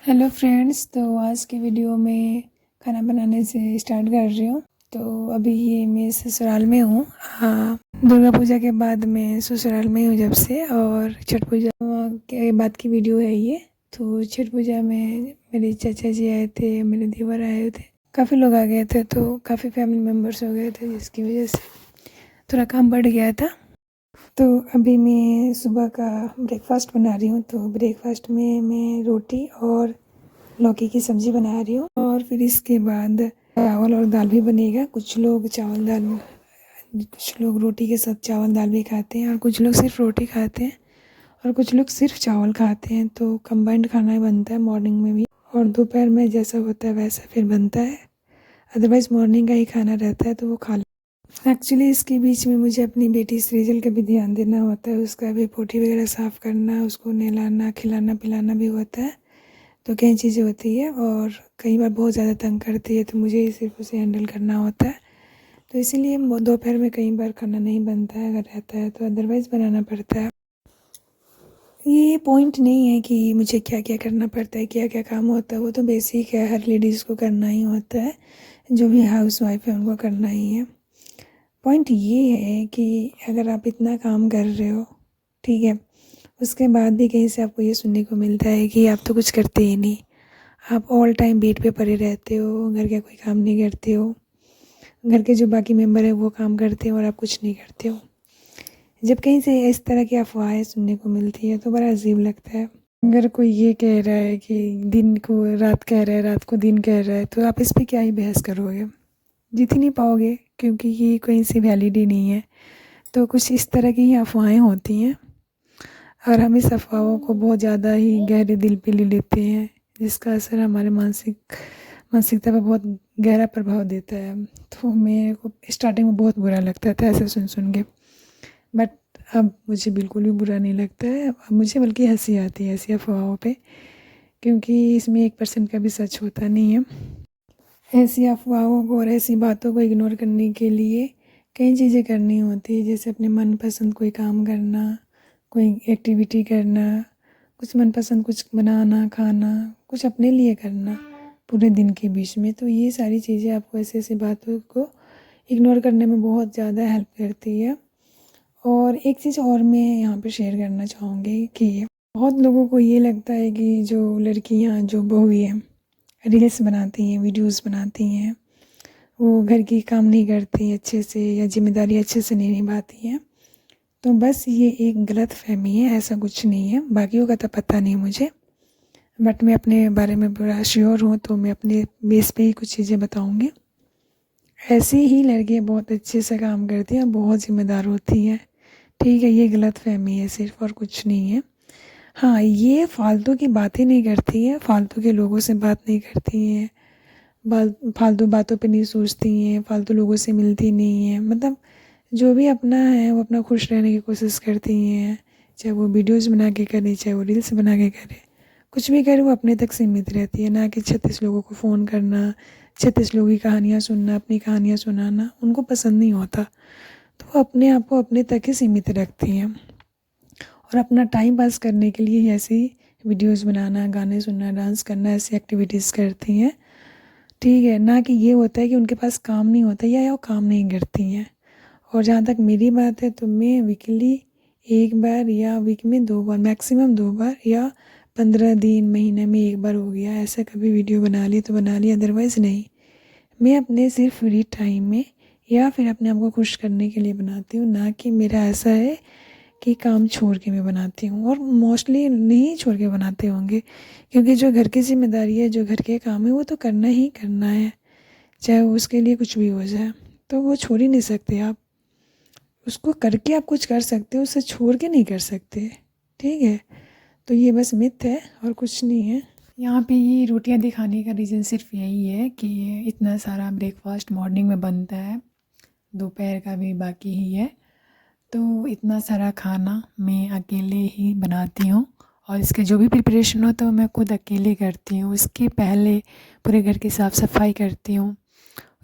Hello friends, तो आज के वीडियो में खाना बनाने से स्टार्ट कर रही हूँ। तो अभी ये मैं ससुराल में हूँ। हाँ, दुर्गा पूजा के बाद मैं ससुराल में हूँ जब से, और छठ पूजा के बाद की वीडियो है ये। तो छठ पूजा में मेरे चाचा जी आए थे, मेरे देवर आए थे, काफ़ी लोग आ गए थे, तो काफ़ी फैमिली मेम्बर्स हो गए थे, जिसकी वजह से थोड़ा काम बढ़ गया था। तो अभी मैं सुबह का ब्रेकफास्ट बना रही हूँ। तो ब्रेकफास्ट में मैं रोटी और लौकी की सब्ज़ी बना रही हूँ, और फिर इसके बाद चावल और दाल भी बनेगा। कुछ लोग चावल दाल, कुछ लोग रोटी के साथ चावल दाल भी खाते हैं, और कुछ लोग सिर्फ रोटी खाते हैं, और कुछ लोग सिर्फ चावल खाते हैं। तो कंबाइंड खाना ही बनता है मॉर्निंग में भी, और दोपहर में जैसा होता है वैसा फिर बनता है। अदरवाइज़ मॉर्निंग का ही खाना रहता है तो वो खा लें। एक्चुअली इसके बीच में मुझे अपनी बेटी सृजल का भी ध्यान देना होता है। उसका भी पोटी वगैरह साफ़ करना, उसको नहलाना, खिलाना पिलाना भी होता है। तो कई चीज़ें होती है, और कई बार बहुत ज़्यादा तंग करती है, तो मुझे ही सिर्फ उसे हैंडल करना होता है। तो इसीलिए दोपहर में कई बार खाना नहीं बनता है, अगर रहता है तो अदरवाइज़ बनाना पड़ता है। ये पॉइंट नहीं है कि मुझे क्या क्या करना पड़ता है, क्या क्या काम होता है, वो तो बेसिक है, हर लेडीज़ को करना ही होता है। जो भी हाउस वाइफ है उनको करना ही है। पॉइंट ये है कि अगर आप इतना काम कर रहे हो, ठीक है, उसके बाद भी कहीं से आपको ये सुनने को मिलता है कि आप तो कुछ करते ही नहीं, आप ऑल टाइम बेड पे पड़े रहते हो, घर का कोई काम नहीं करते हो, घर के जो बाकी मेंबर है वो काम करते हो और आप कुछ नहीं करते हो। जब कहीं से इस तरह की अफवाहें सुनने को मिलती है तो बड़ा अजीब लगता है। अगर कोई ये कह रहा है कि दिन को रात कह रहा है, रात को दिन कह रहा है, तो आप इस पर क्या ही बहस करोगे, जीत ही नहीं पाओगे, क्योंकि ये कहीं से वैलिड ही नहीं है। तो कुछ इस तरह की ही अफवाहें होती हैं, और हम इस अफवाहों को बहुत ज़्यादा ही गहरे दिल पे ले लेते हैं, जिसका असर हमारे मानसिकता पर बहुत गहरा प्रभाव देता है। तो मेरे को स्टार्टिंग में बहुत बुरा लगता था ऐसा सुन के, बट अब मुझे बिल्कुल भी बुरा नहीं लगता है। अब मुझे बल्कि हंसी आती है ऐसी अफवाहों पे, क्योंकि इसमें 1% का भी सच होता नहीं है। ऐसी अफवाहों को और ऐसी बातों को इग्नोर करने के लिए कई चीज़ें करनी होती है, जैसे अपने मनपसंद कोई काम करना, कोई एक्टिविटी करना, कुछ मनपसंद कुछ बनाना, खाना, कुछ अपने लिए करना पूरे दिन के बीच में। तो ये सारी चीज़ें आपको ऐसी ऐसी बातों को इग्नोर करने में बहुत ज़्यादा हेल्प करती है। और एक चीज़ और मैं यहाँ पे शेयर करना चाहूँगी कि बहुत लोगों को ये लगता है कि जो लड़कियाँ, जो बहू हैं, रील्स बनाती हैं, वीडियोस बनाती हैं, वो घर की काम नहीं करती अच्छे से, या जिम्मेदारी अच्छे से नहीं निभाती हैं। तो बस ये एक गलत फहमी है, ऐसा कुछ नहीं है। बाकियों का तो पता नहीं मुझे, बट मैं अपने बारे में पूरा श्योर हूँ, तो मैं अपने बेस पे ही कुछ चीज़ें बताऊँगी। ऐसी ही लड़कियाँ बहुत अच्छे से काम करती हैं और बहुत ज़िम्मेदार होती हैं, ठीक है। ये गलत फहमी है सिर्फ, और कुछ नहीं है। हाँ, ये फालतू की बातें नहीं करती हैं, फालतू के लोगों से बात नहीं करती हैं, फालतू बातों पे नहीं सोचती हैं, फालतू लोगों से मिलती नहीं हैं। मतलब जो भी अपना है वो अपना खुश रहने की कोशिश करती हैं, चाहे वो वीडियोज़ बना के करे, चाहे वो रील्स बना के करे, कुछ भी करे वो अपने तक सीमित रहती है। ना कि 36 लोगों को फ़ोन करना, 36 लोगों की कहानियाँ सुनना, अपनी कहानियाँ सुनाना उनको पसंद नहीं होता। तो वो अपने आप को अपने तक ही सीमित रखती हैं, और अपना टाइम पास करने के लिए ऐसी वीडियोज़ बनाना, गाने सुनना, डांस करना, ऐसी एक्टिविटीज़ करती हैं, ठीक है। ना कि ये होता है कि उनके पास काम नहीं होता, या वो काम नहीं करती हैं। और जहाँ तक मेरी बात है, तो मैं वीकली 1 बार या वीक में 2 बार, मैक्सिमम 2 बार, या 15 दिन, महीने में 1 बार हो गया ऐसा कभी वीडियो बना ली तो बना ली, अदरवाइज़ नहीं। मैं अपने सिर्फ फ्री टाइम में या फिर अपने आप को खुश करने के लिए बनाती हूँ, ना कि मेरा ऐसा है कि काम छोड़ के मैं बनाती हूँ। और मोस्टली नहीं छोड़ के बनाते होंगे, क्योंकि जो घर की ज़िम्मेदारी है, जो घर के काम है, वो तो करना ही करना है, चाहे उसके लिए कुछ भी हो जाए। तो वो छोड़ ही नहीं सकते आप, उसको करके आप कुछ कर सकते हो, उसे छोड़ के नहीं कर सकते, ठीक है। तो ये बस मिथ है और कुछ नहीं है। यहाँ पे ये रोटियां दिखाने का रीज़न सिर्फ यही है कि इतना सारा ब्रेकफास्ट मॉर्निंग में बनता है, दोपहर का भी बाकी ही है, तो इतना सारा खाना मैं अकेले ही बनाती हूँ, और इसके जो भी प्रिपरेशन हो तो मैं खुद अकेले करती हूँ। इसके पहले पूरे घर की साफ़ सफाई करती हूँ,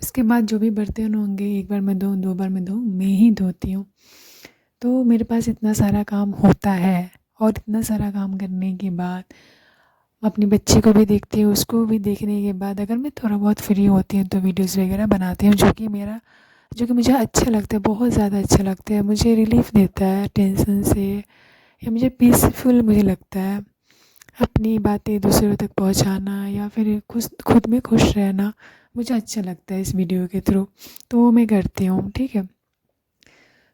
उसके बाद जो भी बर्तन होंगे, एक बार मैं धोऊँ, 2 बार मैं धोऊँ, मैं ही धोती हूँ। तो मेरे पास इतना सारा काम होता है, और इतना सारा काम करने के बाद अपनी बच्ची को भी देखती हूँ, उसको भी देखने के बाद अगर मैं थोड़ा बहुत फ्री होती हूँ तो वीडियोज़ वगैरह बनाती हूँ, जो कि मुझे अच्छा लगता है, बहुत ज़्यादा अच्छा लगता है। मुझे रिलीफ़ देता है टेंशन से, या मुझे पीसफुल मुझे लगता है। अपनी बातें दूसरों तक पहुंचाना या फिर खुद में खुश रहना मुझे अच्छा लगता है इस वीडियो के थ्रू, तो वो मैं करती हूँ। ठीक है,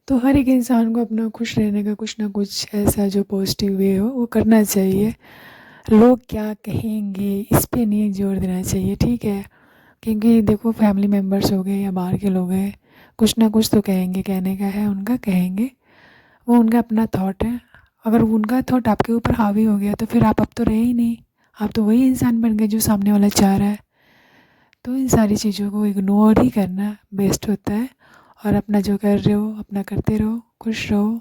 तो हर एक इंसान को अपना खुश रहने का कुछ ना कुछ ऐसा जो पॉजिटिव वे हो वो करना चाहिए। लोग क्या कहेंगे इस पे नहीं जोर देना चाहिए, ठीक है। क्योंकि देखो फैमिली मेम्बर्स हो गए या बाहर के लोग हैं, कुछ ना कुछ तो कहेंगे, कहने का है उनका, कहेंगे, वो उनका अपना थॉट है। अगर उनका थॉट आपके ऊपर हावी हो गया तो फिर आप अब तो रहे ही नहीं, आप तो वही इंसान बन गए जो सामने वाला चाह रहा है। तो इन सारी चीज़ों को इग्नोर ही करना बेस्ट होता है, और अपना जो कर रहे हो अपना करते रहो, खुश रहो।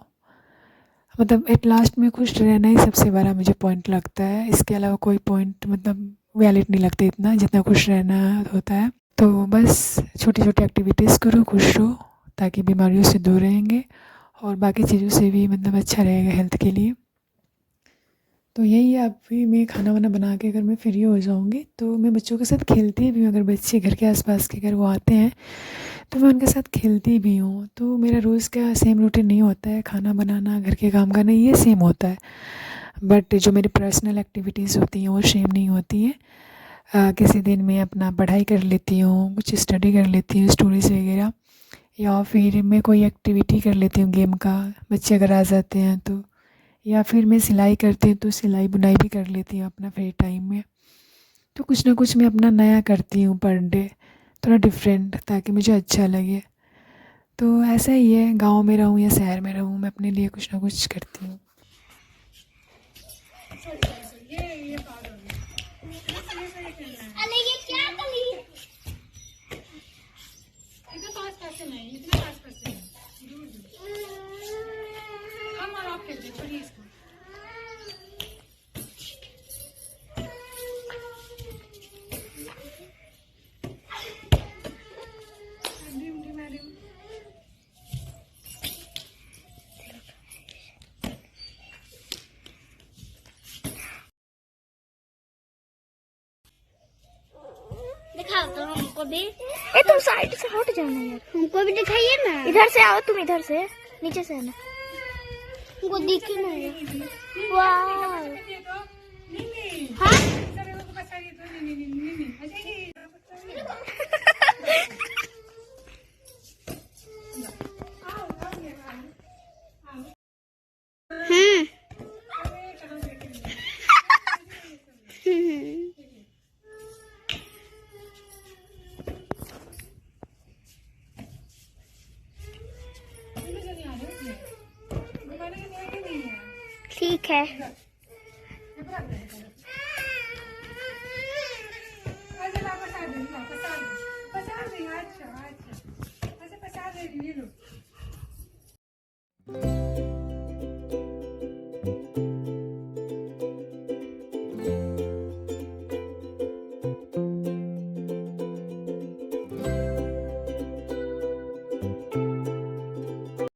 मतलब एट लास्ट में खुश रहना ही सबसे बड़ा मुझे पॉइंट लगता है, इसके अलावा कोई पॉइंट मतलब वैलिड नहीं लगता इतना जितना खुश रहना होता है। तो बस छोटी छोटी एक्टिविटीज़ करो, खुश रहो, ताकि बीमारियों से दूर रहेंगे और बाकी चीज़ों से भी मतलब अच्छा रहेगा हेल्थ के लिए। तो यही है, अभी मैं खाना वाना बना के अगर मैं फ्री हो जाऊँगी तो मैं बच्चों के साथ खेलती भी हूँ। अगर बच्चे घर के आसपास के अगर वो आते हैं तो मैं उनके साथ खेलती भी हूँ। तो मेरा रोज़ का सेम रूटीन नहीं होता है, खाना बनाना, घर के काम करना ये सेम होता है, बट जो मेरी पर्सनल एक्टिविटीज़ होती हैं वो सेम नहीं होती हैं। किसी दिन मैं अपना पढ़ाई कर लेती हूँ, कुछ स्टडी कर लेती हूँ, स्टोरीज़ वगैरह, या फिर मैं कोई एक्टिविटी कर लेती हूँ गेम का, बच्चे अगर आ जाते हैं तो, या फिर मैं सिलाई करती हूँ तो सिलाई बुनाई भी कर लेती हूँ अपना फ्री टाइम में। तो कुछ ना कुछ मैं अपना नया करती हूँ पर डे, थोड़ा डिफरेंट, ताकि मुझे अच्छा लगे। तो ऐसा ही है, गांव में रहूँ या शहर में रहूँ, मैं अपने लिए कुछ ना कुछ करती हूँ। दिखाओ तो हमको भी। ए तुम साइड से हट जाना यार, हमको भी दिखाइए ना। इधर से आओ, तुम इधर से नीचे से आना। हमको दिखे ना। वाह। हाँ? ठीक है।